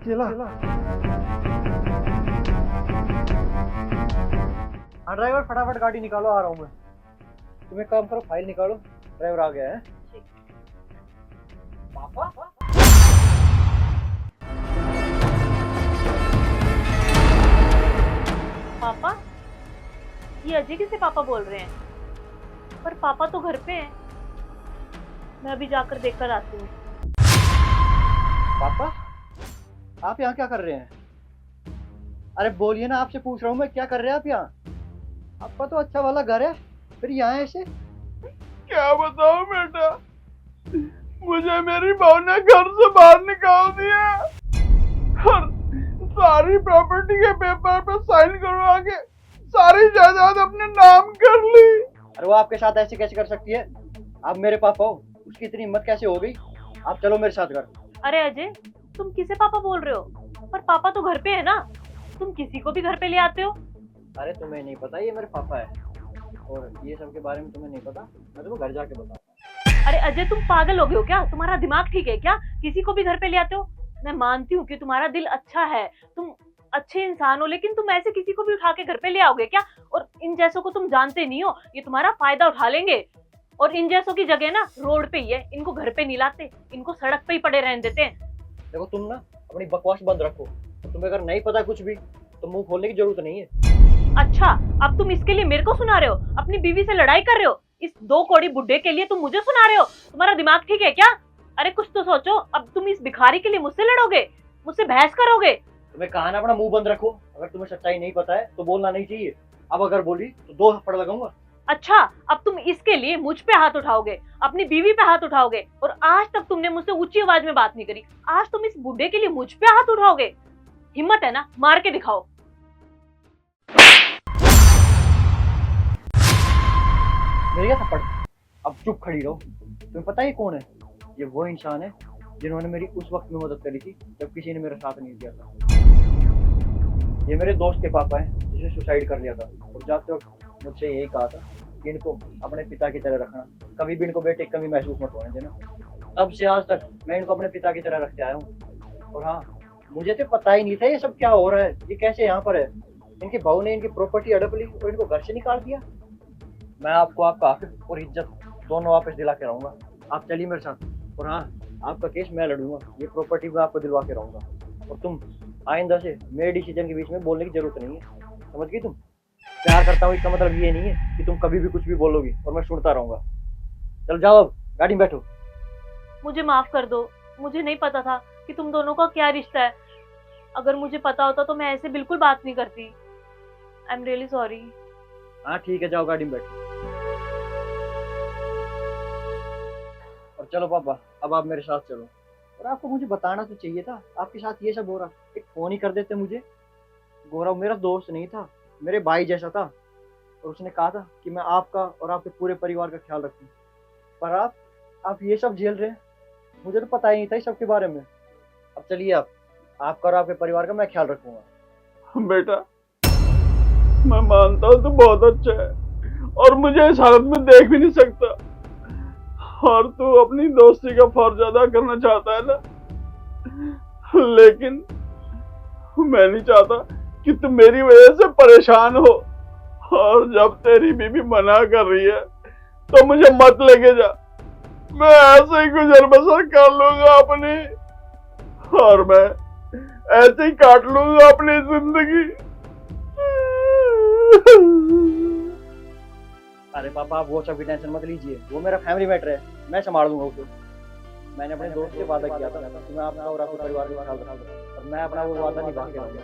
केला। हाँ ड्राइवर, फटाफट गाड़ी निकालो, आ रहा हूँ मैं। तुम एक काम करो, फाइल निकालो, ड्राइवर आ गया है। पापा पापा, ये अजय किसे पापा बोल रहे हैं? पर पापा तो घर पे हैं। मैं अभी जाकर देखकर आती हूँ। पापा, आप यहाँ क्या कर रहे हैं? अरे बोलिए ना, आपसे पूछ रहा हूँ मैं, क्या कर रहे हैं आप यहाँ? आपका तो अच्छा वाला घर है, फिर यहाँ ऐसे? क्या बताऊं बेटा, मुझे मेरी बहू ने घर से बाहर निकाल दिया और सारी प्रॉपर्टी के पेपर पे साइन करवा के सारी जायदाद अपने नाम कर ली। अरे वो आपके साथ ऐसे कैसे कर सकती है? आप मेरे पापा हो, उसकी इतनी हिम्मत कैसे हो गई? आप चलो मेरे साथ घर। अरे अजय, तुम किसे पापा बोल रहे हो? पर पापा तो घर पे है ना, तुम किसी को भी घर पे ले आते हो। अरे तुम्हें नहीं पता ये मेरे पापा है, और ये सब के बारे में तुम्हें नहीं पता, मैं तुम्हें घर जाके बताऊंगा। अरे अजय, तुम पागल हो गए हो क्या? तुम्हारा दिमाग ठीक है क्या? किसी को भी घर पे ले आते हो? मैं मानती हूँ कि तुम्हारा दिल अच्छा है, तुम अच्छे इंसान हो, लेकिन तुम ऐसे किसी को भी उठा के घर पे ले आओगे क्या? और इन जैसों को तुम जानते नहीं हो, ये तुम्हारा फायदा उठा लेंगे। और इन जैसों की जगह ना रोड पे ही है, इनको घर पे नहीं लाते, इनको सड़क पे ही पड़े रहने देते हैं। देखो तुम ना अपनी बकवास बंद रखो, तो तुम्हें अगर नहीं पता कुछ भी तो मुंह खोलने की जरूरत नहीं है। अच्छा, अब तुम इसके लिए मेरे को सुना रहे हो? अपनी बीवी से लड़ाई कर रहे हो? इस दो कौड़ी बुड्ढे के लिए तुम मुझे सुना रहे हो? तुम्हारा दिमाग ठीक है क्या? अरे कुछ तो सोचो, अब तुम इस भिखारी के लिए मुझसे लड़ोगे, मुझसे बहस करोगे? तुम्हें कहा ना अपना मुंह बंद रखो, अगर तुम्हें सच्चाई नहीं पता है तो बोलना नहीं चाहिए। अब अगर बोली तो 2 थप्पड़ लगाऊंगा। अच्छा, अब तुम इसके लिए मुझ पे हाथ उठाओगे, अपनी बीवी पे हाथ उठाओगे, और आज तक तुमने मुझसे ऊंची आवाज में बात नहीं करी, आज तुम इस बुड्ढे के लिए मुझ पे हाथ उठाओगे? हिम्मत है ना, मार के दिखाओ। मेरे क्या थप्पड़? अब चुप खड़ी रहो। तुम्हें पता है ये कौन है? ये वो इंसान है जिन्होंने मेरी उस वक्त में मदद करी थी जब किसी ने मेरा साथ नहीं दिया था। ये मेरे दोस्त के पापा हैं जिसे सुसाइड कर लिया था, और जाते वक्त मुझसे यही कहा था कि इनको अपने पिता की तरह रखना, कभी भी इनको बेटे की कमी महसूस मत होने देना। तब से आज तक मैं इनको अपने पिता की तरह रखते आया हूँ। और हाँ, मुझे तो पता ही नहीं था ये सब क्या हो रहा है, ये कैसे यहाँ पर है। इनकी बहू ने इनकी प्रॉपर्टी हड़प ली और इनको घर से निकाल दिया। मैं आपको आपका हक और इज्जत दोनों वापस दिला के रहूंगा। आप चलिए मेरे साथ, और हाँ, आपका केस मैं लड़ूंगा, ये प्रॉपर्टी मैं आपको दिलवा के रहूंगा। और तुम आइंदा से मेरे डिसीजन के बीच में बोलने की जरूरत नहीं है, समझ गई तुम? प्यार करता हूँ इसका मतलब ये नहीं है कि तुम कभी भी कुछ भी बोलोगी और मैं सुनता रहूंगा। चल जाओ, अब गाड़ी में बैठो। मुझे माफ कर दो, मुझे नहीं पता था कि तुम दोनों का क्या रिश्ता है। अगर मुझे पता होता तो मैं ऐसे बिल्कुल बात नहीं करती। I am really sorry. हाँ ठीक है, जाओ गाड़ी में बैठो। और चलो पापा, अब आप मेरे साथ चलो। और आपको मुझे बताना तो चाहिए था, आपके साथ ये सब हो रहा, एक फोन ही कर देते मुझे। गौरव मेरा दोस्त नहीं था, मेरे भाई जैसा था, और उसने कहा था कि मैं आपका और आपके पूरे परिवार का ख्याल रखूं। पर आप ये सब झेल रहे हैं, मुझे तो पता ही नहीं था इस सब के बारे में। अब चलिए, आप आपका और आपके परिवार का मैं ख्याल रखूंगा। बेटा, मैं मानता हूँ तू बहुत अच्छा है और मुझे इस हालत में देख भी नहीं सकता, और तू अपनी दोस्ती का फर्ज अदा करना चाहता है ना, लेकिन मैं नहीं चाहता कि तू मेरी वजह से परेशान हो। और जब तेरी बीवी मना कर रही है तो मुझे मत लेके जा, मैं ऐसे ही गुजर बसर कर लूंगा अपनी, और मैं ऐसे ही काट लूंगा अपनी जिंदगी। अरे पापा, आप वो सब की टेंशन मत लीजिए, वो मेरा फैमिली मैटर है, मैं संभाल दूंगा उसे। मैंने अपने दोस्त से वादा किया था कि मैं आपका और आपके परिवार का ख्याल रखूंगा, और मैं अपना वो वादा निभा के रहूंगा।